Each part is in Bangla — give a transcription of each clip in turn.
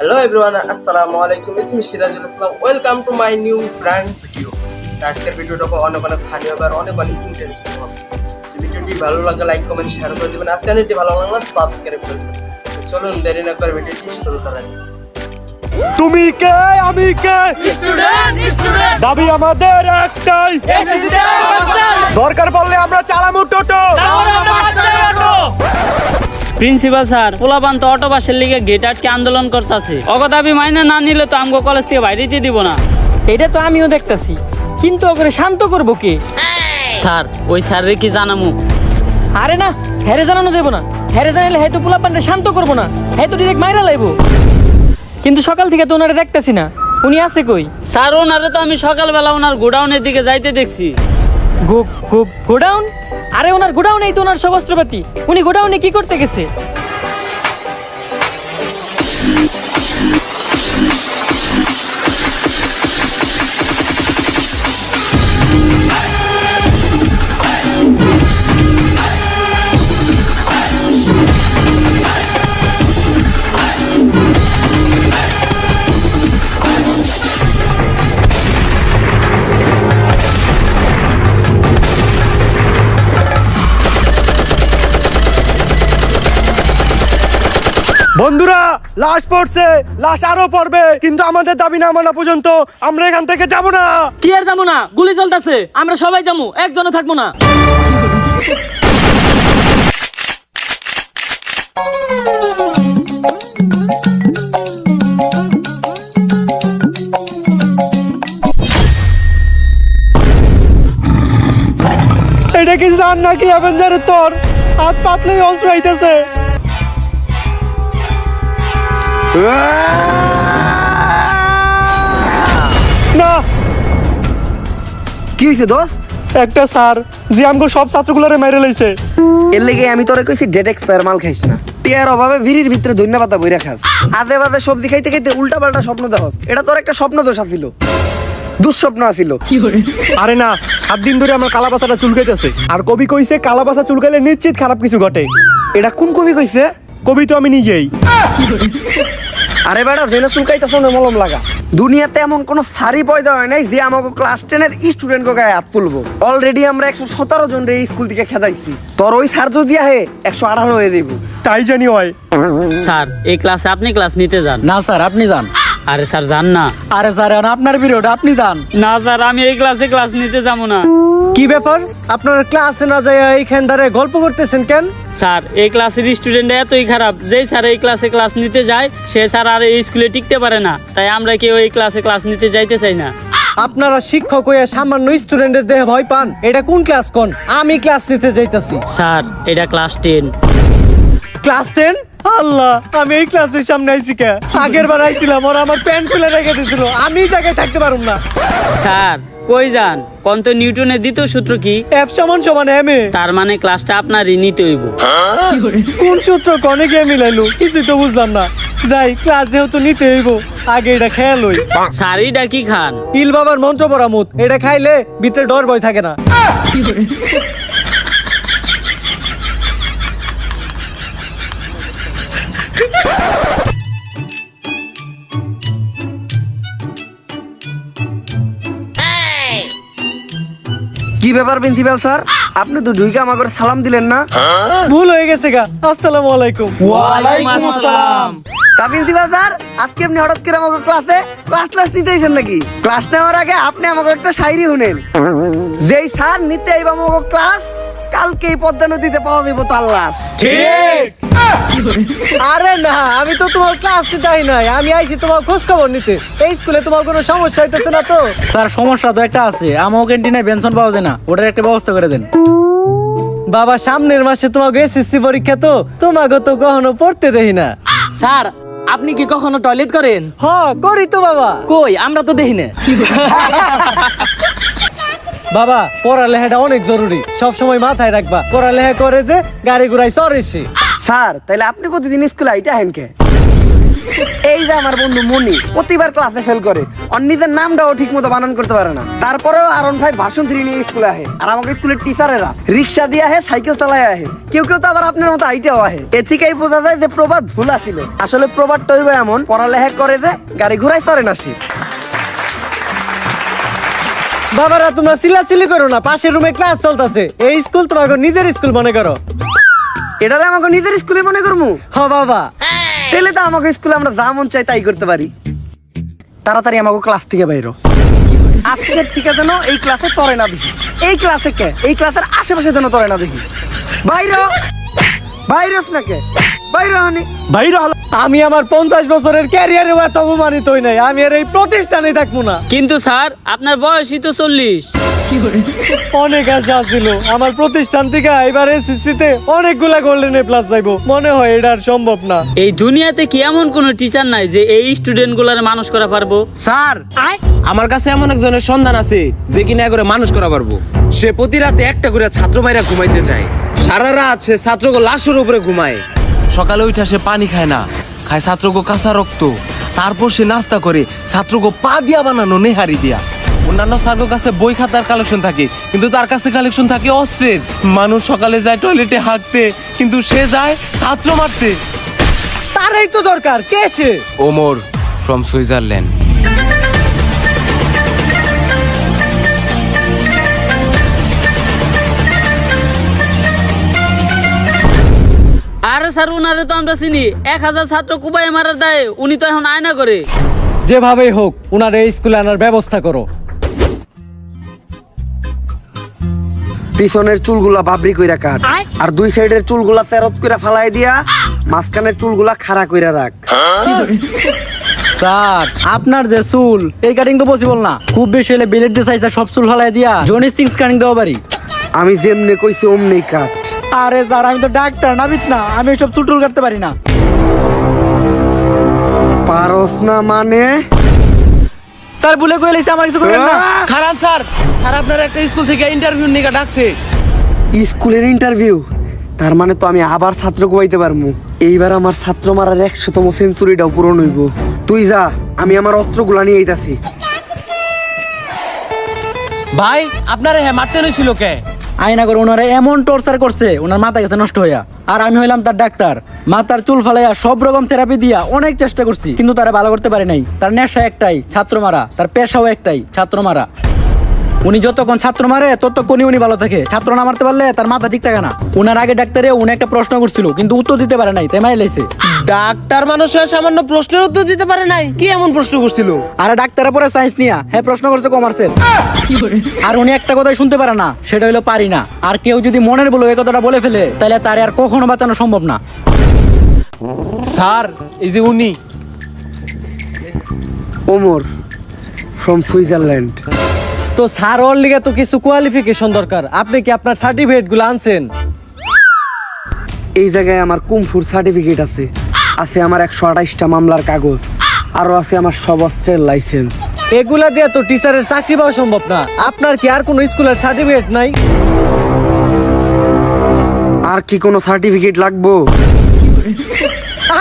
Hello everyone, Assalamu alaikum. It's me Shirajul Islam. Welcome to my new brand video. আজকের ভিডিওটা অনেক ফানি হবে আর অনেক ইন্টারেস্টিং হবে। ভিডিওটি ভালো লাগলে লাইক কমেন্ট শেয়ার করে দিবেন আর চ্যানেলটি ভালো লাগলে সাবস্ক্রাইব করে দিবেন। চলুন দেরি না করে ভিডিওটি শুরু করা যাক। তুমি কে আমি কে স্টুডেন্ট দাবি আমাদের একটাই দরকার পড়লে আমরা চালামু টোটো। প্রিন্সিপাল স্যার পোলাপান তো অটো বাসের লিগে গেট আটকে আন্দোলন করতেছে অগদাবি মাইনে না নিলে তো আমগো কলেজ থেকে বাইরেতে দিব না। এটা তো আমিও দেখতাছি, কিন্তু ওকে শান্ত করবো কে? স্যার ওই স্যারের কি জানামু? আরে না, হ্যারে জানানো যাবো না। হ্যারে জানাইলে হয়তো পোলাপানটা শান্ত করবো না, হয়তো ডিরেক্ট মাইরা লাইবো। কিন্তু সকাল থেকে তো ওনারে দেখতাছি না, উনি আছে কই? স্যার ওনারে তো আমি সকালবেলা ওনার গোডাউনের দিকে যাইতে দেখছি। গোডাউন? আরে ওনার গোডাউনেই তো ওনার সব অস্ত্রপাতি। উনি গোডাউনে কি করতে গেছে? বন্ধুরা লাশ পড়ছে, লাশ আরো পড়বে, কিন্তু আমাদের দাবি না মানা পর্যন্ত আমরা এখান থেকে যাব না। কি আর যাবো না? গুলি চলতেছে, আমরা সবাই যাবো, একজনও থাকবো না। এটা কি জান নাকি অ্যাভেঞ্জারের তোর হাত পাতলেই অস্ত্র আইতেছে। না কি হইছে দোস্ত? একটা স্যার যে আমগো সব ছাত্রগুলোরে মেরে লইছে। এর লেগে আমি তোরে কইছি ডেট এক্সপায়ার মাল খাইস না। টিয়ার অভাবে ভিড়ির ভিতরে ধন্যা পাতা বইরা খাস। আদে বাদে সবজি খাইতে খাইতে উল্টা পাল্টা স্বপ্ন দেখস। এটা তোর একটা স্বপ্ন দোষ আছিল, দুঃস্বপ্ন আছিল। আরে না, 7 দিন ধরে আমার কালাপাতাটা চুলকাইতেছে, আর কবি কইছে কালাপাতা চুলকাইলে নিশ্চিত খারাপ কিছু ঘটে। এটা কোন কবি কইছে? কবি তো আমি নিজেই। আরে বেটা জেনে চুলকাইতেছ না মলম লাগা। দুনিয়াতে এমন কোন সারি পয়দা হয় নাই যে আমাকে ক্লাস 10 এর স্টুডেন্টকে গায়ে হাত তুলবো। অলরেডি আমরা 117 জন রে স্কুল থেকে খেদাইছি। তোর ওই স্যার যদি আহে 118 হয়ে দেব। তাই জানি হয়। স্যার এই ক্লাসে আপনি ক্লাস নিতে যান। না স্যার আপনি যান। আরে স্যার যান না। আরে স্যার এখন আপনার পিরিয়ড, আপনি যান। না স্যার আমি এই ক্লাসে ক্লাস নিতে যাবো না। কি ব্যাপার, আপনার ক্লাসে না যায় এইখান দাঁড়ে গল্প করতেছেন কেন? স্যার এই ক্লাসের স্টুডেন্ট এতই খারাপ, যেই স্যার এই ক্লাসে ক্লাস নিতে যায় সে স্যার আর এই স্কুলে টিকতে পারে না, তাই আমরা কেউ এই ক্লাসে ক্লাস নিতে যাইতে চাই না। আপনারা শিক্ষক হয়ে সামান্য স্টুডেন্টের দেহে ভয় পান? এটা কোন ক্লাস কোন? আমি ক্লাস নিতে যাইতাছি। স্যার এটা ক্লাস 10। ক্লাস 10? আল্লাহ, আমি এই ক্লাসের সামনে আইছি কে? আগের বার আইছিলাম, ওরা আমার প্যান্ট খুলে রেখে দিয়েছিল, আমি এই জায়গায় থাকতে পারুম না। স্যার কই যান? কোন তো নিউটনের দ্বিতীয় সূত্র কি? F = m এ। তার মানে ক্লাসটা আপনারই নিতে হইব। কোন সূত্র কনে গিয়ে মিলাইলো কিছু তো বুঝলাম না। যাই, ক্লাস যেহেতু নিতে হইব আগে এটা খেয়াল হই। স্যার এটা কি খান? ইল বাবার মন্ত্র পরামুত, এটা খাইলে ভিতরে ডর ভয় থাকে না। কি ব্যাপার প্রিন্সিপাল স্যার, আপনি তো ঢুইকা আমাকে সালাম দিলেন না? ভুল হয়ে গেছে গা। আসসালামু আলাইকুম। ওয়ালাইকুম আসসালাম। তা প্রিন্সিপাল স্যার, আজকে আপনি হঠাৎ করে আমাকে ক্লাস নিতেইছেন নাকি? ক্লাস নেওয়ার আগে আপনি আমাকে একটা শায়রি শুনেন। যেই স্যার নিতে আইবা আমাকে ক্লাস, কালকেই পদ্মা নদীতে পাওয়া যাইব তার লাশ। ঠিক। আরে না, আমি তো তোমার ক্লাস নিতে আই নাই, আমি আইছি তোমার খোঁজ খবর নিতে। এই স্কুলে তোমার কোনো সমস্যা হইতেছে না তো? স্যার সমস্যা তো একটা আছে, আমার ক্যান্টিনে বেনশন পাওয়া যায় না, ওটার একটা ব্যবস্থা করে দেন। বাবা সামনের মাসে তোমাকে এসএসসি পরীক্ষা, তো তোমাকে তো কখনো পড়তে দেই না। স্যার আপনি কি কখনো টয়লেট করেন? হ্যাঁ করি তো বাবা। কই, আমরা তো দেখি না। বাবা পড়ালেখাটা অনেক জরুরি, সব সময় মাথায় রাখবা। পড়ালেখা করে যে গাড়ি ঘোড়ায় চড়ে সে। স্যার তাইলে আপনি প্রতিদিন স্কুলে আইটা হেন কে? এই যে আমার বন্ধু মনি প্রতিবার ক্লাসে ফেল করে, ওর নিজের নামটাও ঠিক মতো বানান করতে পারে না। তারপরেও আরন ভাই ভাষণ 3 নিয়ে স্কুলে আহে, আর আমাকে স্কুলের টিচারেরা রিক্সা দিয়ে আহে, সাইকেল চালায় আহে, কেউ কেউ তো আবার আপনার মতো আইটাও আহে। এ থেকেই বোঝা যায় যে প্রবাদ ভুল ছিল। আসলে প্রবাদটা হইবে এমন, পড়ালেখা করে যে গাড়ি ঘোড়ায় চড়ে না সে। বাবারা তোমরা চিল্লাচিল্লি করো না, পাশের রুমে ক্লাস চলতেছে। এই স্কুল তোমাকে নিজের স্কুল মনে করো। এটারে আমাকে নিজের স্কুলে মনে করবো? হ বাবা, তাহলে তো আমাকে স্কুলে আমরা যা মন চাই তাই করতে পারি। তাড়াতাড়ি আমাকে ক্লাস থেকে বাইরো। আজকের থেকে যেন এই ক্লাসে তরে না দেখি। এই ক্লাসে কে, এই ক্লাসের আশেপাশে যেন তরে না দেখি। বাইরো বাইরো না কে, বাইরো হনি ভাইরা আমি আমার 50 বছরের ক্যারিয়ারে এত অপমানিত হই নাই। আমি আর এই প্রতিষ্ঠানে থাকবো না। কিন্তু স্যার আপনার বয়সই তো 40। অনেক আশা ছিল আমার প্রতিষ্ঠান থেকে এবার এসএসসিতে অনেকগুলা গোল্ডেন এ প্লাস যাইবো। মনে হয় এটা আর সম্ভব না। এই দুনিয়াতে কি এমন কোনো টিচার নাই যে এই স্টুডেন্ট গুলার মানুষ করা পারবো? স্যার আমার কাছে এমন একজনের সন্ধান আছে যে কিনা করে মানুষ করা পারবো। সে প্রতি রাতে একটা করে ছাত্র ভাইরা ঘুমাইতে যায়, সারা রাত সে ছাত্রকে লাশের উপরে ঘুমায়। সকালে উঠে সে পানি খায় না, খায় ছাত্রকে কাঁচা রক্ত। তারপর সে নাস্তা করে ছাত্রকে পা দিয়া বানানো নেহারি দিয়া। অন্যান্য স্যারের কাছে বই খাতার কালেকশন থাকে, কিন্তু তার কাছে কালেকশন থাকে অস্ত্রের। মানুষ সকালে যায় টয়লেটে হাঁকতে, কিন্তু সে যায় ছাত্র মারতে। তারই তো দরকার। কে সে? Omar from Switzerland. আরে স্যার উনারে তো আমরা চিনি। 1000 ছাত্র কুবাই মারার দায়ে উনি তো এখন আয়না করে। যেভাবেই হোক উনার এই স্কুলে আনার ব্যবস্থা করো। পিছনের চুলগুলা বাবরি কইরা কাট, আর দুই সাইডের চুলগুলা তেরত কইরা ফালাই দিয়া মাঝখানের চুলগুলা খাড়া কইরা রাখ। স্যার আপনার যে চুল, এই কাটিং তো পসিবল না। খুব বেশি হলে বিলেট দিয়ে চাইছে সব চুল ফালাই দিয়া জনি সিক্স কাটিং দেওয়া পারি। আমি যেমনে কইছি অমনি কাট। আরে স্যার আমি তো ডাক্তার নাবিত না, আমি সব চুল টুল কাটতে পারি না। পারস না মানে? স্যার ভুলে কয়ে লাইছে, আমার কিছু করেন না। খারান স্যার, স্যার আপনার একটা স্কুল থেকে ইন্টারভিউ নিয়ে ডাকছে। স্কুলের ইন্টারভিউ? তার মানে তো আমি আবার ছাত্র কোয়াইতে পারমু। এইবার আমার ছাত্র মারার 100তম সেঞ্চুরিটাও পূরণ হইব। তুই যা, আমি আমার অস্ত্রগুলা নিয়ে আইতাছি। ভাই আপনারে হ্যাঁ মারতে নইছিল কে? আয়না করে ওনারা এমন টর্চার করছে, ওনার মাথা গেছে নষ্ট হইয়া। আর আমি হইলাম তার ডাক্তার, মাথার চুল ফালাইয়া সব রকম থেরাপি দিয়া অনেক চেষ্টা করছি, কিন্তু তারা ভালো করতে পারে নাই। তার নেশা একটাই, ছাত্র মারা। তার পেশাও একটাই, ছাত্র মারা। উনি যতক্ষণ ছাত্র মারে ততক্ষণই উনি ভালো থাকে। ছাত্র না মারতে পারলে তার মাথা ঠিক থাকে না। উনার আগে ডাক্তারে উনি একটা প্রশ্ন করছিল, কিন্তু উত্তর দিতে পারে নাই, তাই মারি লাইছে। ডাক্তার মানুষ হয়ে সামান্য প্রশ্নের উত্তর দিতে পারে নাই? কি এমন প্রশ্ন করছিল? আর ডাক্তারের পরে সায়েন্স নিয়া হ্যাঁ প্রশ্ন করছে কমার্সের। আর উনি একটা কথাই শুনতে পারে না, সেটা হলো পারি না। আর কেউ যদি মনের বলে এই কথাটা বলে ফেলে, তাহলে তার আর কখনো বাঁচানো সম্ভব না। স্যার এই যে উনি ওমর ফ্রম সুইজারল্যান্ড। তো স্যার ওর লিগে তো কিছু কোয়ালিফিকেশন দরকার। আপনি কি আপনার সার্টিফিকেট গুলো আনছেন? এই জায়গায় আমার কুমফুর সার্টিফিকেট আছে, আছে আমার 128টা মামলার কাগজ, আরো আছে আমার সব অস্ত্রের লাইসেন্স। এগুলা দিয়ে তো টিচারের চাকরি পাওয়া সম্ভব না। আপনার কি আর কোনো স্কুলের সার্টিফিকেট নাই? আর কি কোনো সার্টিফিকেট লাগবো?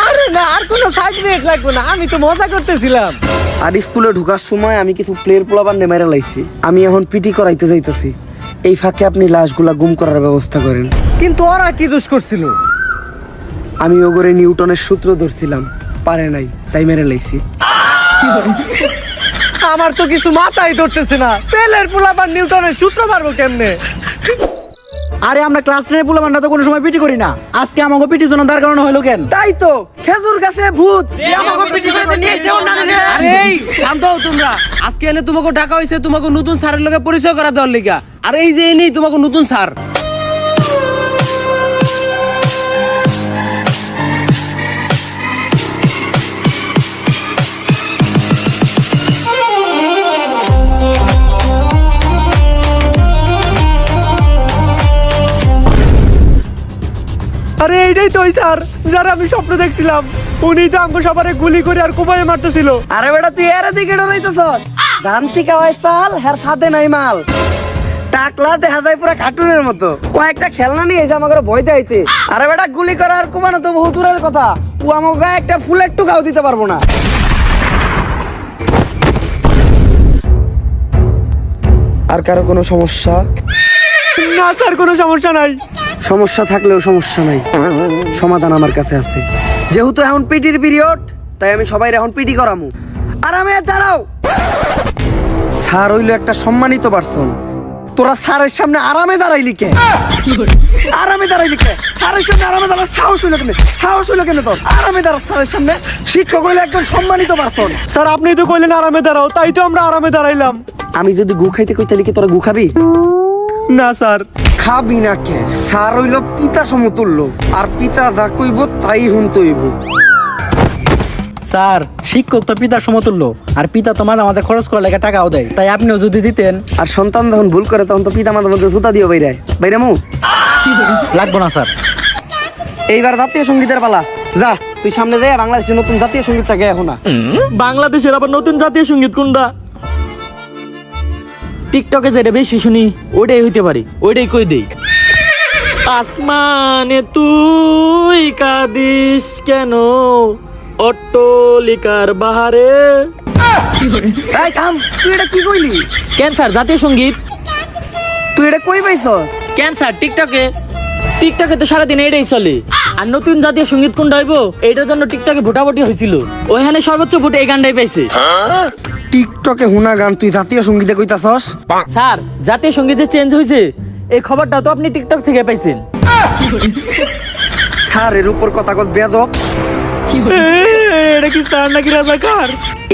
আরে না, আর কোনো সার্টিফিকেট লাগবে না, আমি তো মজা করতেছিলাম। আর স্কুলে ঢোকার সময় আমি কিছু প্লেয়ার পোলাবার নেমেরা লাইছি। আমি এখন পিটি করাইতে যাইতেছি। এই ফাঁকে আপনি লাশগুলা গুম করার ব্যবস্থা করেন। কিন্তু ওরা কি দোষ করছিল? আমি ওগরে নিউটনের সূত্র ধরছিলাম, পারে নাই, তাই মেরে লাইছি। আমার তো কিছু মাথায় ধরতেছে না। তেলের পোলাপান নিউটনের সূত্র মারবো কেমনে? আরে আমরা ক্লাস 10 এর পোলাপানরা তো কোনো সময় পিটি করি না। আজকে আমাকে পিটির জন্য তার কারণে হইলো কেন? তাই তো, খেজুর গাছে ভূত। আরে এই শান্ত হও তোমরা। আজকে এনে তোমাকে ডাকা হইছে তোমাকে নতুন স্যারের লগে পরিচয় করা দেওয়ার লিগা। আর এই যে এনেই তোমাকে নতুন স্যার। আরে এইটাই তো ওই স্যার যারা আমি স্বপ্ন দেখছিলাম। উনি তো আমাকে সবারে গুলি করে আর কোপায় মারতেছিল। আরে বেটা তুই এর দিকে ডরাইতেছস? জানতি কাওয়াই চাল হের সাথে নাই মাল। টাকলা দেখা যায় পুরা কার্টুনের মতো। কয়েকটা খেলনা নিয়ে এসে আমাকে ভয় দেখাইতে। আরে বেটা গুলি করা আর কোপানো তো বহু দূরের কথা। আপু আমাকে গায়ে একটা ফুলের টুকাও দিতে পারবো না। আর কারো কোনো সমস্যা? না স্যার, কোনো সমস্যা নাই। সমস্যা থাকলেও সমস্যা নাই, সমাধান আমার কাছে আছে। যেহেতু এখন পিটির পিরিয়ড, তাই আমি সবাই এখন পিটি করামু। আরামে দাঁড়াও। স্যার হইলো একটা সম্মানিত পার্সন, তোরা স্যারের সামনে আরামে দাঁড়াইলি কে? আরামে দাঁড়াইলি কে? স্যারের সামনে আরামে দাঁড়ার সাহস হইলো কেন? সাহস হইলো কেন তোর? আরামে দাঁড়া স্যারের সামনে। শিক্ষক হইলো একজন সম্মানিত পার্সন। স্যার আপনি তো কইলেন আরামে দাঁড়াও, তাই তো আমরা আরামে দাঁড়াইলাম। আমি যদি গু খাইতে কই তাহলে কি তোরা গু খাবি? না স্যার। খাবি না কে? স্যার হইলো পিতা সমতুল্য, আর পিতা যা কইব তাই হুনতে হইব। স্যার শিক্ষক তো পিতার সমতুল্য, আর পিতা তো মাঝে মাঝে খরচ করার লেগে টাকাও দেয়, তাই আপনিও যদি দিতেন। আর সন্তান যখন ভুল করে তখন তো পিতা মাতার মধ্যে জুতা দিও বাইরে বাইরে মু লাগবো না স্যার। এইবার জাতীয় সঙ্গীতের পালা। যা তুই সামনে যাই, বাংলাদেশের নতুন জাতীয় সঙ্গীত থাকে এখন না। বাংলাদেশের আবার নতুন জাতীয় সঙ্গীত কোনটা? টিকটকে যেটা বেশি শুনি ওইটাই হইতে পারে, ওইটাই কই দেই। আসমানে তুই কাঁদিস কেন, অট্টলিকার বাহারে। এই থাম, তুই এটা কি কইলি? ক্যান্সার জাতীয় সঙ্গীত। তুই এটা কই পাইছস? ক্যান্সার টিকটকে। টিকটকে তো সারাদিন এটাই চলে। আর নতুন জাতীয় সঙ্গীত কোনটা হইব এটার জন্য টিকটকে ভোটাভুটি হয়েছিল, ওইখানে সর্বোচ্চ ভোট এই গানটাই পাইছে। টিকটকে হুনা গান তুই জাতীয় সঙ্গীতে কইতাছস? স্যার জাতীয় সঙ্গীত যে চেঞ্জ হয়েছে এই খবরটা তো আপনি টিকটক থেকে পাইছেন। স্যারের উপর কথা কত বেয়াদব। এটা কি স্যার নাকি রাজাকার?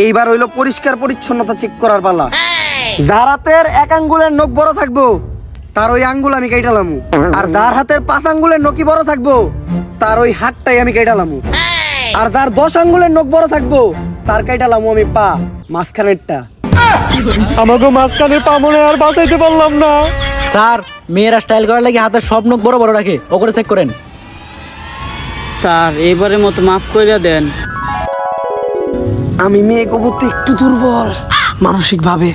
এইবার হইলো পরিষ্কার পরিচ্ছন্নতা চেক করার পালা। যার হাতের এক আঙ্গুলের নখ বড় থাকবো তার ওই আঙ্গুল আমি কাইটালামু, আর যার হাতের 5 আঙ্গুলের নখই বড় থাকবো তার ওই হাতটাই আমি কাইটালামু, আর যার 10 আঙ্গুলের নখ বড় থাকবো তার কাইটালামু আমি পা মাঝখানেরটা। আমাকে মাঝখানের পা মনে আর বাঁচাইতে পারলাম না। স্যার মেয়েরা স্টাইল করার লাগে হাতের সব নখ বড় বড় রাখে, ও করে চেক করেন। স্যার এইবারের মতো মাফ করে দেন। আমি মেয়ে কবুতে একটু দুর্বল মানসিক ভাবে।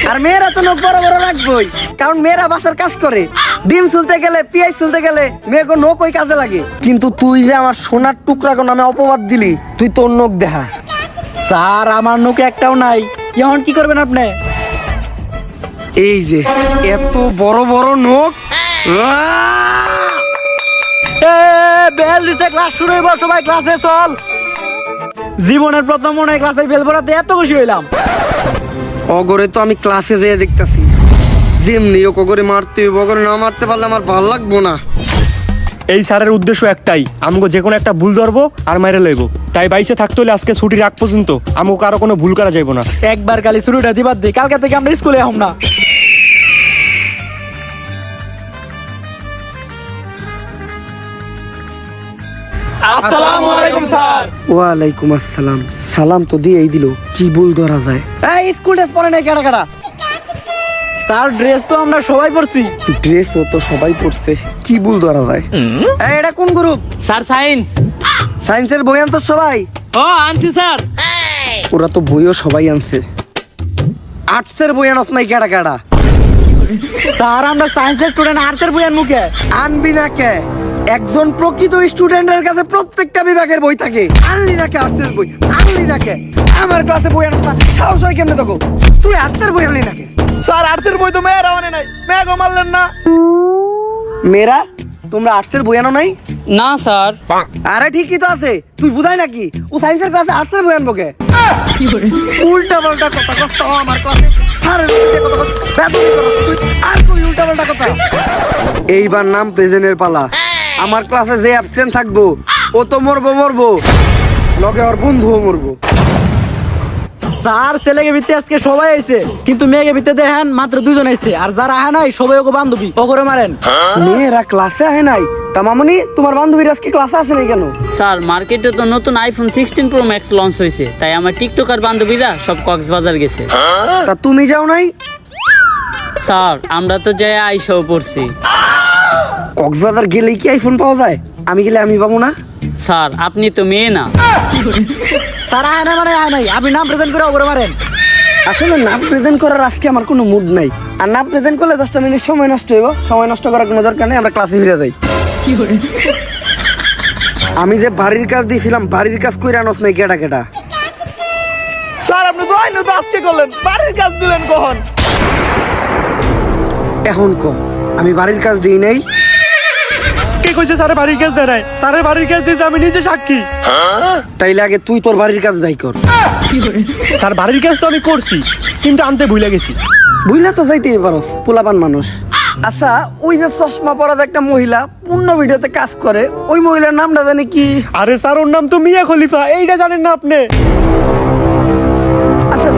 আর মেয়েরা তো নখ বড় বড় রাখবই, কারণ মেয়েরা বাসার কাজ করে। ডিম চুলতে গেলে, পেঁয়াজ চুলতে গেলে মেয়েকে নখ ওই কাজে লাগে। কিন্তু তুই যে আমার সোনার টুকরা নামে অপবাদ দিলি, তুই তোর নখ দেখা। স্যার আমার নখ একটাও নাই, এখন কি করবেন আপনি? এই যে এত বড় বড় নখ। বেল দিছে, ক্লাস শুরু হইব, সবাই ক্লাসে চল। জীবনের প্রথম মনে হয় ক্লাসের বেল পড়াতে এত খুশি হইলাম। অগরে তো আমি ক্লাসে যেয়ে দেখতেছি, যেমনি ও কগরে মারতে হইব, অগরে না মারতে পারলে আমার ভালো লাগবো না। এই স্যারের উদ্দেশ্য একটাই, আমাকে যে কোনো একটা ভুল ধরবো আর মাইরে লইব। তাই বাইসে থাকতে হলে আজকে ছুটির আগ পর্যন্ত আমাকে কারো কোনো ভুল করা যাইব না। একবার কালি শুরুটা দিবার দিই, কালকে থেকে আমরা স্কুলে হম না। আসসালামু আলাইকুম স্যার। ওয়ালাইকুম আসসালাম। সালাম তো দিয়েই দিল, কি ভুল ধরা যায়? এই স্কুল ড্রেস পরে নাই কেডা কেডা? স্যার ড্রেস তো আমরা সবাই পরছি। ড্রেসও তো সবাই পড়ছে, কি ভুল ধরা যায়? এই এটা কোন গ্রুপ? Sir science. সায়েন্সের বই আনতো সবাই? ও আনছি স্যার। ওরা তো বইও সবাই আনছে। আর্টসের বই আনস নাই কেডা কেডা? স্যার আমরা সায়েন্সের স্টুডেন্ট, আর্টসের বই আনমু কে? আনবি না কে? একজন প্রকৃত স্টুডেন্টের কাছে প্রত্যেকটা বিভাগের বই থাকে। আনলি না কে আর্টসের বই? আনলি না কে? আমার ক্লাসে বই আনস না, সাহস হয় কেমনে তোকে? তুই আর্টসের বই আনলি না কে? স্যার আর্টসের বই তো মেয়েরা আনে নাই, মেয়েকে মারলেন না। মেয়েরা তোমরা আর্টসের বই আনো নাই? না স্যার। আরে ঠিকই তো আছে, তুই বুঝাই নাকি ও সায়েন্সের ক্লাসে আর্টসের বই আনবো কে? উল্টা পাল্টা কথা কষ্ট আমার ক্লাসে। এইবার নাম প্রেজেন্টের পালা। আমার ক্লাসে যে অ্যাবসেন্ট থাকবো ও তো মরবো, লগে ওর বন্ধুও মরবো। স্যার ছেলেকে ভিত্তি আজকে সবাই আইছে, কিন্তু মেয়েকে ভিত্তি দেখেন মাত্র 2 জন আইছে, আর যারা আহে নাই সবাই ওকে বান্ধবী, ও করে মারেন। মেয়েরা ক্লাসে আহে নাই? তা মামনি তোমার বান্ধবীরা আজকে ক্লাসে আসে নাই কেন? স্যার মার্কেটে তো নতুন আইফোন 16 প্রো ম্যাক্স লঞ্চ হয়েছে, তাই আমার টিকটকার বান্ধবীরা সব কক্সবাজার গেছে। তা তুমি যাও নাই? স্যার আমরা তো যাই আইসাও পড়ছি। কক্সবাজার গেলেই কি আইফোন পাওয়া যায়? আমি গেলে আমি পাবো না? স্যার আপনি তো মেয়ে না। স্যার আহে নাই মানে আহে নাই, আপনি নাম প্রেজেন্ট করে ও করে মারেন। আসলে নাম প্রেজেন্ট করার আজকে আমার কোনো মুড নাই, আর নাম প্রেজেন্ট করলে 10টা মিনিট সময় নষ্ট হইব। সময় নষ্ট করার কোনো দরকার নেই, আমরা ক্লাসে ফিরে যাই। আমি যে বাড়ির কাজ দিয়েছিলাম বাড়ির কাজ কইরা আনস নাই কেডা কেডা? স্যার আপনি তো আইনো তো আজকে করলেন, বাড়ির কাজ দিলেন কখন? এখন ক আমি বাড়ির কাজ দিই নাই? কে কইছে স্যারে বাড়ির কাজ দেয় নাই? স্যারের বাড়ির কাজ দিয়েছে আমি নিজে সাক্ষী। তাইলে আগে তুই তোর বাড়ির কাজ দায়ী কর। স্যার বাড়ির কাজ তো আমি করছি, কিন্তু আনতে ভুলে গেছি। বুঝলা তো যাইতেই পারস, পোলাপান মানুষ। আচ্ছা ওই যে চশমা পরা একটা মহিলা পূর্ণ ভিডিওতে কাজ করে, ওই মহিলার নামটা জানি কি? আরে স্যার ওর নাম তো মিয়া খলিফা, এইটা জানেন না আপনি? আচ্ছা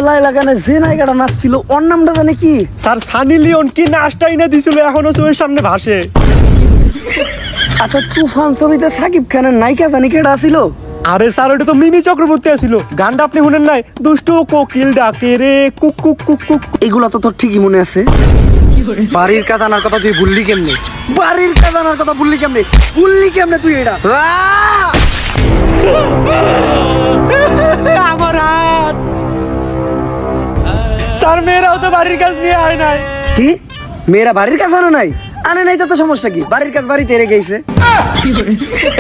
লাইলা গানে যে নায়িকাটা নাচছিল ওর নামটা জানি কি? স্যার সানি লিওন কি নাচটাই না দিছিল, এখনো চোখের সামনে ভাসে। আচ্ছা তুফান ছবিতে সাকিব খানের নায়িকা জানি কেডা ছিল? আরে স্যার ওটা তো মিমি চক্রবর্তী আছিল। গানটা আপনি শুনেন নাই? দুষ্টু কোকিল ডাকে রে কুক কুক কুক কুক। এগুলা তো তোর ঠিকই মনে আছে। বাড়ির কাজ আনার কথা তুই ভুললি কেমনে? বাড়ির কাজ আনার কথা ভুললি কেমনে? ভুললি কেমনে তুই এটা? আমার হাত। স্যার মেয়েরাও তো বাড়ির কাজ নিয়ে আয় নাই। কি মেয়েরা বাড়ির কাজ আনে নাই? আনে নাই তো সমস্যা কি? বাড়ির কাজ বাড়িতে রেখে গেছে।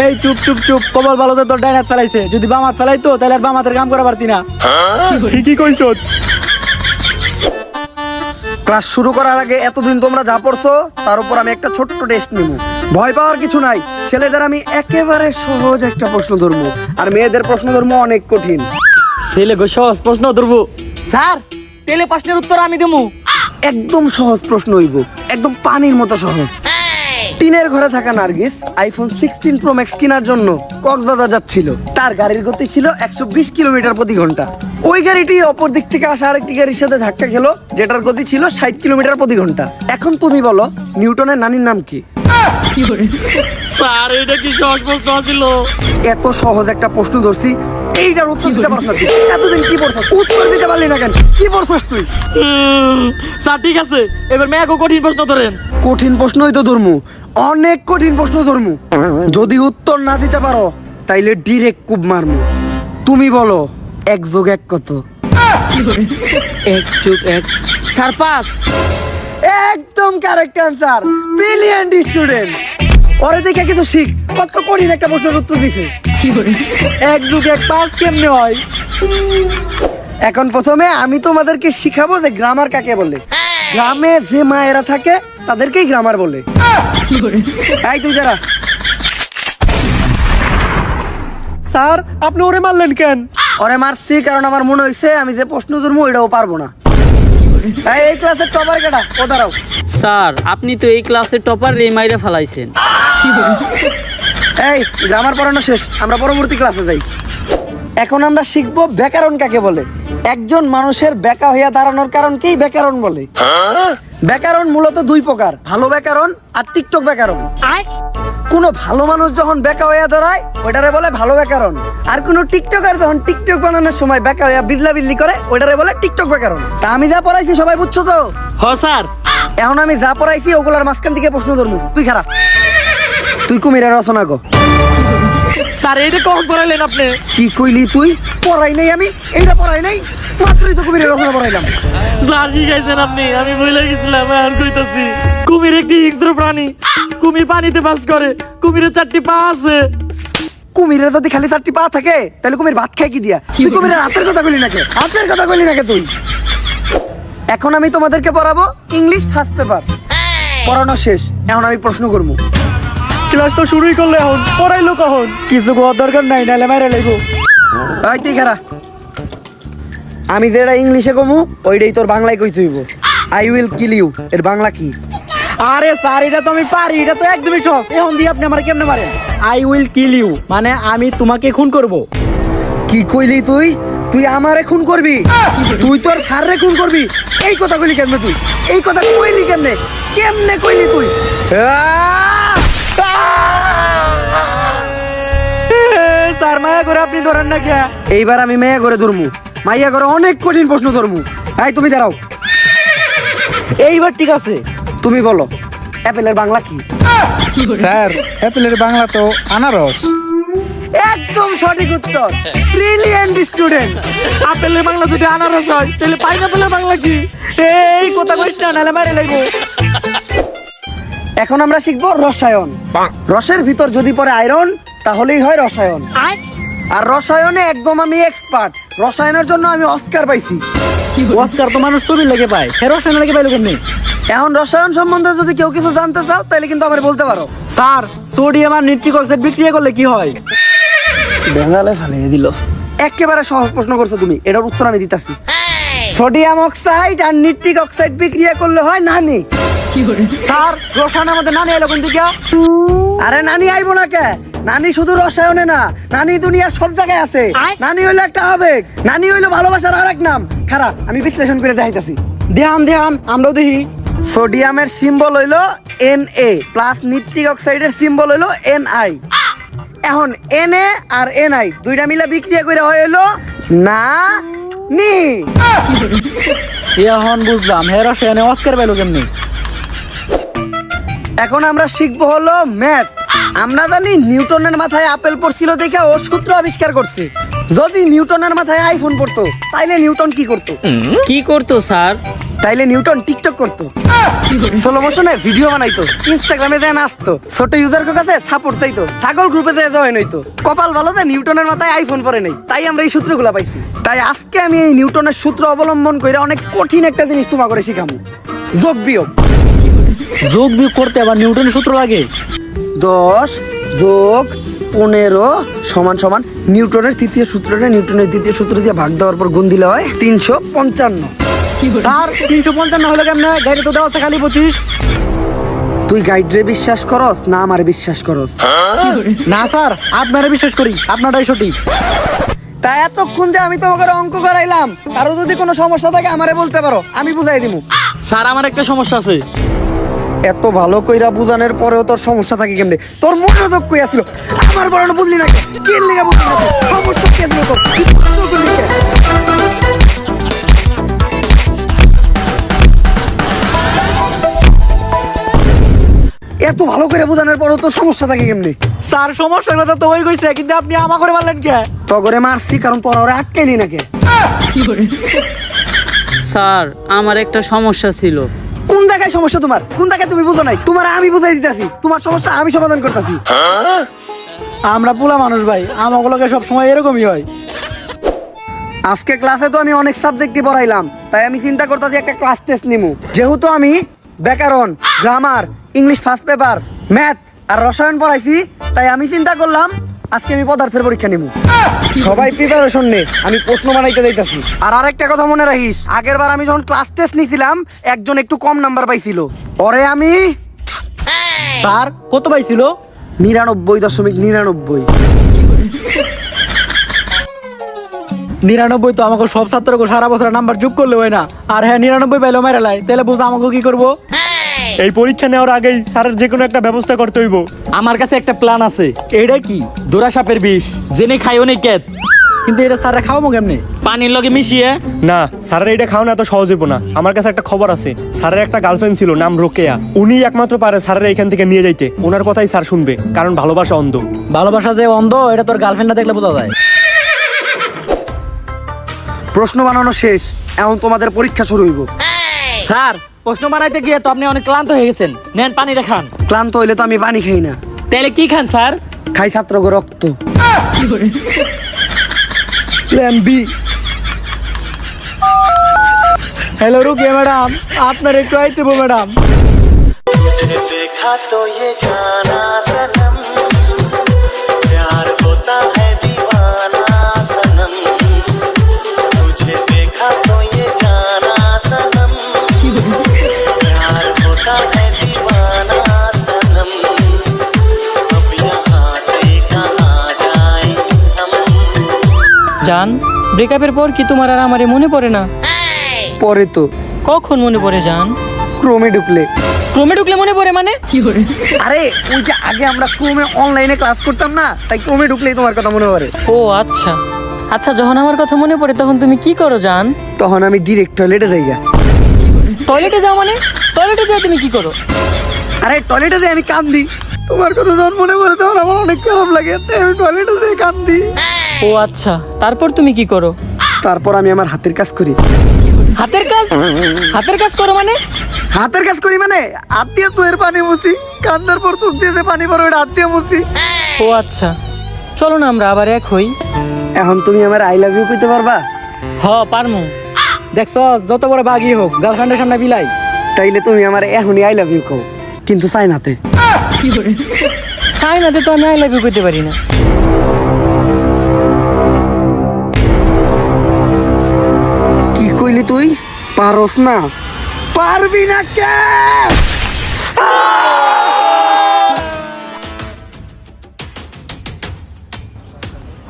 এই চুপ চুপ চুপ, কমল ভালো তো তোর ডাইন হাত ফেলাইছে, যদি বাম হাত ফেলাইতো তাহলে আর বাম হাতের কাম করা পারতি না। ঠিকই কইছ। ক্লাস শুরু করার আগে এতদিন তোমরা যা পড়ছো তার উপর আমি একটা ছোট্ট টেস্ট নিব। ভয় পাওয়ার কিছু নাই। ছেলেদের আমি একেবারে সহজ একটা প্রশ্ন ধরবো, আর মেয়েদের প্রশ্ন ধরবো অনেক কঠিন। ছেলে গো সহজ প্রশ্ন ধরবো। স্যার তেলে প্রশ্নের উত্তর আমি দেবো। একদম সহজ প্রশ্ন হইব, একদম পানির মতো সহজ। টিনের ঘরে থাকা নার্গিস আইফোন 16 প্রো ম্যাক্স কেনার জন্য কক্সবাজার যাচ্ছিল। তার গাড়ির গতি ছিল 120 কিলোমিটার প্রতি ঘন্টা। ওই গাড়িটি অপর দিক থেকে আসা আরেকটি গাড়ির সাথে ধাক্কা খেলো, যেটার গতি ছিল 60 কিলোমিটার প্রতি ঘন্টা। এখন তুমি বলো নিউটনের নানির নাম কি? স্যার এটা কি সহজ প্রশ্ন ছিল? এত সহজ একটা প্রশ্ন ধরছি, এইটার উত্তর দিতে পারছ না তুই। এতদিন কি পড়ছস? উত্তর দিতে পারলি না কেন? কি পড়ছস তুই? স্যার ঠিক আছে, এবার মেয়াকে কঠিন প্রশ্ন ধরেন। কঠিন প্রশ্নই তো ধরমু, অনেক কঠিন প্রশ্ন ধরমু। যদি উত্তর না দিতে পারো তাইলে ডিরেক্ট কুব মারমু। তুমি বলো 1+1 কত? 1+1 স্যার 5। একদম কারেক্ট অ্যান্সার, ব্রিলিয়ান্ট স্টুডেন্ট। ওরে দেখে কিছু শিখ, কত কঠিন একটা প্রশ্নের উত্তর দিছে। 1+1 5 কেমনে হয়? এখন প্রথমে আমি তোমাদেরকে শিখাবো যে গ্রামার কাকে বলে। গ্রামে যে মায়েরা থাকে তাদেরকেই গ্রামার বলে। এই তুই যারা। স্যার আপনি ওরে মারলেন কেন? ওরে মারছি কারণ আমার মনে হয়েছে আমি যে প্রশ্ন ধরবো এটাও পারবো না। এই ক্লাসের টপার কেটা? ও দাঁড়াও। স্যার আপনি তো এই ক্লাসের টপার রে মাইরা ফেলাইছেন। এই গ্রামার পড়ানো শেষ, আমরা পরবর্তী ক্লাসে যাই। এখন আমরা শিখবো ব্যাকরণ কাকে বলে। একজন মানুষের বেকা হইয়া দাঁড়ানোর কারণকেই ব্যাকরণ বলে। ব্যাকরণ মূলত দুই প্রকার, ভালো ব্যাকরণ আর টিকটক ব্যাকরণ। কোনো ভালো মানুষ যখন বেকা হইয়া দাঁড়ায় ওইটারে বলে ভালো ব্যাকরণ, আর কোনো টিকটকার যখন টিকটক বানানোর সময় বেকা হইয়া বিদলা বিদলি করে ওইটারে বলে টিকটক ব্যাকরণ। তা আমি যা পড়াইছি সবাই বুঝছো তো? হ স্যার। এখন আমি যা পড়াইছি ওগুলার মাঝখান থেকে প্রশ্ন ধরবো। তুই খারাপ, তুই কুমিরের রচনা কর। স্যার এইটা কখন পড়াইলেন আপনি? কি কইলি তুই? পড়াই নাই আমি, এইটা পড়াই নাই, মাত্রই তো কুমিরের রচনা পড়াইলাম। স্যার শিখাইছেন আপনি, আমি ভুলে গেছিলাম আর কইতাছি। কুমির একটি হিংস্র প্রাণী, কুমির পানিতে বাস করে, কুমিরের 4টি পা আছে। কুমিরের যদি খালি 4টি পা থাকে তাহলে কুমির ভাত খায় কি দিয়া? তুই কুমিরের হাতের কথা কইলি নাকি? হাতের কথা কইলি নাকি তুই? এখন আমি তোমাদেরকে পড়াবো ইংলিশ ফার্স্ট পেপার। পড়ানো শেষ, এখন আমি প্রশ্ন করবো। ক্লাস তো শুরুই করলে, এখন পড়াইলো কখন? কিছু কোয়ার দরকার নাই, নাহলে মাইরা লাগবো। এই তুই খারা, আমি যেটা ইংলিশে কমু ওইটাই তোর বাংলায় কইতে হইব। আই উইল কিল ইউ এর বাংলা কি? আরে স্যার এটা তো আমি পারি, এটা তো একদমই সহজ। এখন দিয়ে আপনি আমার কেমনে মারেন? আই উইল কিল ইউ মানে আমি তোমাকে খুন করব। কি কইলি তুই? তুই আমারে খুন করবি? তুই তোর স্যাররে খুন করবি? এই কথা কইলি কেমনে তুই? এই কথা কইলি কেমনে? কেমনে কইলি তুই? স্যার মায়া করে আপনি ধরেন না কে? এইবার আমি মেয়ে করে ধরমু, মাইয়া করে অনেক কঠিন প্রশ্ন ধরমু। এই তুমি দাঁড়াও। এইবার ঠিক আছে, তুমি বলো অ্যাপেলের বাংলা কি? স্যার অ্যাপেলের বাংলা তো আনারস। একদম সঠিক উত্তর, ব্রিলিয়ান্ট স্টুডেন্ট। আপেলের বাংলা যদি আনারস হয় তাহলে পাইনাপেলের বাংলা কি? এই কথা কইস না, নাহলে মাইরা লাগবো। এখন আমরা শিখবো রসায়ন। রসের ভিতর যদি পড়ে আয়রন তাহলেই হয় রসায়ন। আর রসায়নে একদম আমি এক্সপার্ট। রসায়নের জন্য আমি অস্কার পাইছি। অস্কার তো মানুষ ছবি লেগে পায়, হে রসায়ন লেগে পাইলো কেমনি? এখন রসায়ন সম্বন্ধে যদি কেউ কিছু জানতে চাও তাহলে কিন্তু আমার বলতে পারো। স্যার, সোডিয়াম আর নিট্রিক অক্সাইড বিক্রিয়া করলে কি হয়? বেঙ্গালে ফালিয়ে দিল। একেবারে সহজ প্রশ্ন করছো তুমি, এটার উত্তর আমি দিতাছি। সোডিয়াম অক্সাইড আর নিট্রিক অক্সাইড বিক্রিয়া করলে হয় নানি। স্যার, রসায়ন আমাদের নানি এলো কোন দিকে? আরে নানি আইবো না কে? নানি শুধু রসায়নে না, নানি দুনিয়ার সব জায়গায় আছে। নানি হইলো একটা আবেগ, নানি হইলো ভালোবাসার আরেক নাম। খারাপ, আমি বিশ্লেষণ করে দেখাইতাছি। ধ্যান আমরাও দেখি। সোডিয়ামের সিম্বল হইলো Na প্লাস নিট্রিক অক্সাইডের সিম্বল হইলো Ni। এখন Na আর Ni দুইটা মিলে বিক্রিয়া করে হইলো না নি। এখন বুঝলাম হে রসায়নে অস্কার পাইলো কেমনি। এখন আমরা শিখবো হলো ম্যাথ। আমরা জানি নিউটনের মাথায় আপেল পড়ছিল দেখে ও সূত্র আবিষ্কার করছে। যদি নিউটনের মাথায় আইফোন পড়তো তাইলে নিউটন কি করতো? কি করতো স্যার? তাইলে নিউটন টিকটক করতো, স্লো মোশনে ভিডিও বানাইতো, ইনস্টাগ্রামে দেন আসতো, ছোট ইউজার কাছে সাপোর্ট চাইতো, ছাগল গ্রুপে জয়েন হইতো। কপাল ভালো যে নিউটনের মাথায় আইফোন পরে নাই, তাই আমরা এই সূত্রগুলা পাইছি। তাই আজকে আমি এই নিউটনের সূত্র অবলম্বন করে অনেক কঠিন একটা জিনিস তোমা করে শিখামু, যোগ বিয়োগ। যোগ বিয়োগ করতে আবার নিউটনের সূত্র লাগে? 10 যোগ 15 সমান সমান নিউটনের তৃতীয় সূত্রটা নিউটনের দ্বিতীয় সূত্র দিয়ে ভাগ দেওয়ার পর গুণ দিলে হয় 355। স্যার, 355 হলো কেমনে? গাড়ি তো দেওয়া আছে খালি 25। তুই গাইডরে বিশ্বাস করস না আমারে বিশ্বাস করস? না স্যার, আপনারা বিশ্বাস করি, আপনারাই সঠিক। তা এতক্ষণ যে আমি তোমাকে অঙ্ক করাইলাম, কারো যদি কোনো সমস্যা থাকে আমারে বলতে পারো, আমি বুঝাই দিমু। স্যার, আমার একটা সমস্যা আছে। এত ভালো কইরা বুঝানোর পরেও তোর সমস্যা থাকে কেমনে? তোর মনোযোগ কই আছিল? আমার বড় বুঝলি না কে? কি লাগা বুঝলি না? সমস্যা কি আছিল তোর? তুই মনোযোগ করলি কে? এত ভালো করে বোঝানোর পরেও তোর সমস্যা থাকে কেমনে? স্যার, সমস্যার কথা তো ওই কইছে, কিন্তু আপনি আমা করে বললেন কে? তগরে মারছি কারণ তোর ওরে আটকাইলি না কে? স্যার, আমার একটা সমস্যা ছিল। কোন জায়গায় সমস্যা তোমার? কোন জায়গায় তুমি বুঝো নাই? তোমার আমি বুঝাই দিতেছি, তোমার সমস্যা আমি সমাধান করতেছি। আমরা পোলা মানুষ ভাই, আমাগুলোকে সব সময় এরকমই হয়। আজকে ক্লাসে তো আমি অনেক সাবজেক্টই পড়াইলাম, তাই আমি চিন্তা করতেছি একটা ক্লাস টেস্ট নিমু। যেহেতু আমি ব্যাকরণ, grammar, English first paper, math আর রসায়ন পড়াইছি, তাই আমি চিন্তা করলাম আজকে আমি পদার্থের পরীক্ষা নিমু। সবাই প্রিপারেশন নে, আমি প্রশ্ন বানাইতে যাইতাছি। আর আরেকটা কথা মনে রাখিস, আগের বার আমি যখন ক্লাস টেস্ট নিছিলাম একজন একটু কম নাম্বার পাইছিল, ওরে আমি স্যার, কত পাইছিল? 99.99। 99 তো আমাকে সব ছাত্রকে সারা বছর নাম্বার যোগ করলে হয় না। আর হ্যাঁ, 99 পাইলেও মেরে লাই, তাহলে বুঝ আমাকে কি করবো? এই পরীক্ষা নেওয়ার আগেই স্যারের যে কোনো একটা ব্যবস্থা করতে হইব। আমার কাছে একটা প্ল্যান আছে। এটা কি? জোড়া সাপের বিষ, জেনে খাই অনেক ক্যাত। কিন্তু এটা স্যারে খাওয়াবো কেমনে? পানির লগে মিশিয়ে। না, স্যারের এটা খাওয়া না এত সহজ হইব না। আমার কাছে একটা খবর আছে, স্যারের একটা গার্লফ্রেন্ড ছিল, নাম রোকেয়া। উনি একমাত্র পারে স্যারের এখান থেকে নিয়ে যাইতে। ওনার কথাই স্যার শুনবে, কারণ ভালোবাসা অন্ধ। ভালোবাসা যে অন্ধ, এটা তোর গার্লফ্রেন্ডটা দেখলে বোঝা যায়। প্রশ্ন বানানো শেষ, এখন তোমাদের পরীক্ষা শুরু হইব। স্যার, প্রশ্ন বানাইতে গিয়ে তো আপনি অনেক ক্লান্ত হয়ে গেছেন, নেন পানি দেখান। ক্লান্ত হইলে তো আমি পানি খাই না, তাহলে কি খান স্যার? খাই ছাত্রকে রক্ত। Plan B. Hello Rukiya madam, আপনার একটু আইতে ম্যাডাম। देखा तो ये जाना सनम प्यार होता है दीवाना सनम तुझे देखा तो ये जाना सनम प्यार होता है दीवाना सनम अब यहाँ से कहाँ जाए हम। জান, ব্রেকআপের পর কি তোমার আর আমারে মনে পড়ে না? পরে তো কখন মনে পড়ে জান? ক্রমে ঢুকলে। ক্রমে ঢুকলে মনে পড়ে মানে? আরে ওই যে আগে আমরা ক্রমে অনলাইনে ক্লাস করতাম না, তাই ক্রমে ঢুকলেই তোমার কথা মনে পড়ে। ও আচ্ছা আচ্ছা, যখন আমার কথা মনে পড়ে তখন তুমি কি করো জান? তখন আমি ডিরেক্ট টয়লেটে যাই গা। টয়লেটে যাও মানে? টয়লেটে যাও তুমি কি করো? আরে টয়লেটে যাই আমি কান্দি। তোমার কথা যখন মনে পড়ে তখন আমার অনেক খারাপ লাগে, তাই আমি টয়লেটে যাই কান্দি। ও আচ্ছা, তারপর তুমি কি করো? তারপর আমি আমার হাতের কাজ করি। হাতের কাজ? হাতের কাজ করো মানে? হাতের কাজ করি মানে হাত দিয়ে চোখের পানি মুছি, কান্দার পর চোখ দিয়ে যে পানি পড়ে ওটা হাত দিয়ে মুছি। ও আচ্ছা, চলো না আমরা আবার এক হই। এখন তুমি আমার আই লাভ ইউ কইতে পারবা? হ পারমু। দেখছো যত বড় বাগই হোক গার্লফ্রেন্ডের সামনে বিলাই। তাইলে তুমি আমার এখনই আই লাভ ইউ কও, কিন্তু চাইনাতে। চাইনাতে তো আমি আই লাভ ইউ করতে পারি না। কি কইলি তুই? পারস না? পারবি না কে?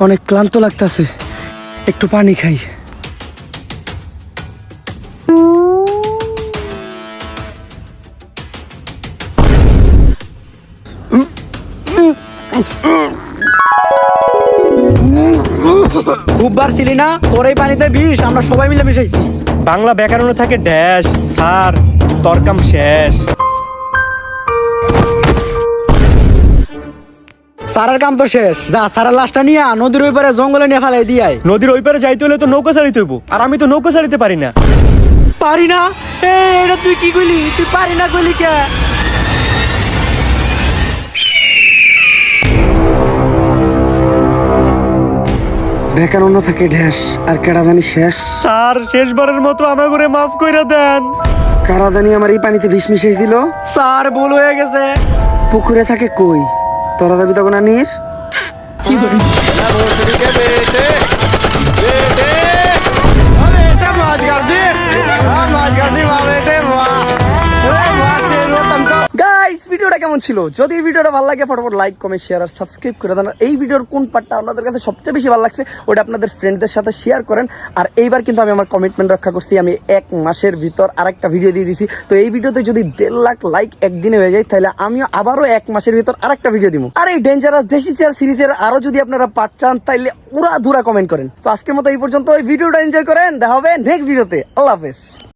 অনেক ক্লান্ত লাগতাছে, একটু পানি খাই। খুব বার ছিলি না তোর এই পানিতে বিষ, আমরা সবাই মিলে মিশাইছি। বাংলা ব্যাকরণে থাকে ড্যাশ, স্যার তোর কাম শেষ। সারার কাম তো শেষ, যা সারার লাশটা নিয়ে নদীর ওই পারে জঙ্গলে নিয়ে ফেলাই দিয়াই। নদীর ওই পারে যাইতে হলে তো নৌকা চালিতে হইব, আর আমি তো নৌকা চালিতে পারি না। পারি না? এটা তুই কি কইলি? তুই পারি না কইলি কে? ব্যাকরণ থাকে ঢ্যাস, আর কেডাদানি শেষ। স্যার শেষবারের মতো আমার করে মাফ কইরা দেন। কারাদানি আমার এই পানিতে বিষ মিশিয়ে দিল। স্যার ভুল হয়ে গেছে। পুকুরে থাকে কই, তোরা যাবি তখন আনির। গাইস ভিডিওটা কেমন ছিল? যদি এই ভিডিওটা ভালো লাগে ফটাফট লাইক কমেন্ট শেয়ার আর সাবস্ক্রাইব করে দেন। আর এই ভিডিওর কোন পার্টটা আপনাদের কাছে সবচেয়ে বেশি ভালো লাগছে ওটা আপনাদের ফ্রেন্ডদের সাথে শেয়ার করেন। আর এইবার কিন্তু আমি আমার কমিটমেন্ট রক্ষা করছি, আমি 1 মাসের ভিতর আরেকটা ভিডিও দিয়ে দিছি। তো এই ভিডিওতে যদি 1.5 লাখ লাইক একদিনে হয়ে যায় তাহলে আমিও আবারও 1 মাসের ভিতর আরেকটা ভিডিও দিব। আর এই ডেঞ্জারাস দেশি চেয়ার সিরিজের আরো যদি আপনারা পার্ট চান তাইলে উড়া ধুরা কমেন্ট করেন। তো আজকের মতো এই পর্যন্ত, এই ভিডিওটা এনজয় করেন, দেখা হবে নেক্সট ভিডিওতে। আল্লাহ হাফেজ।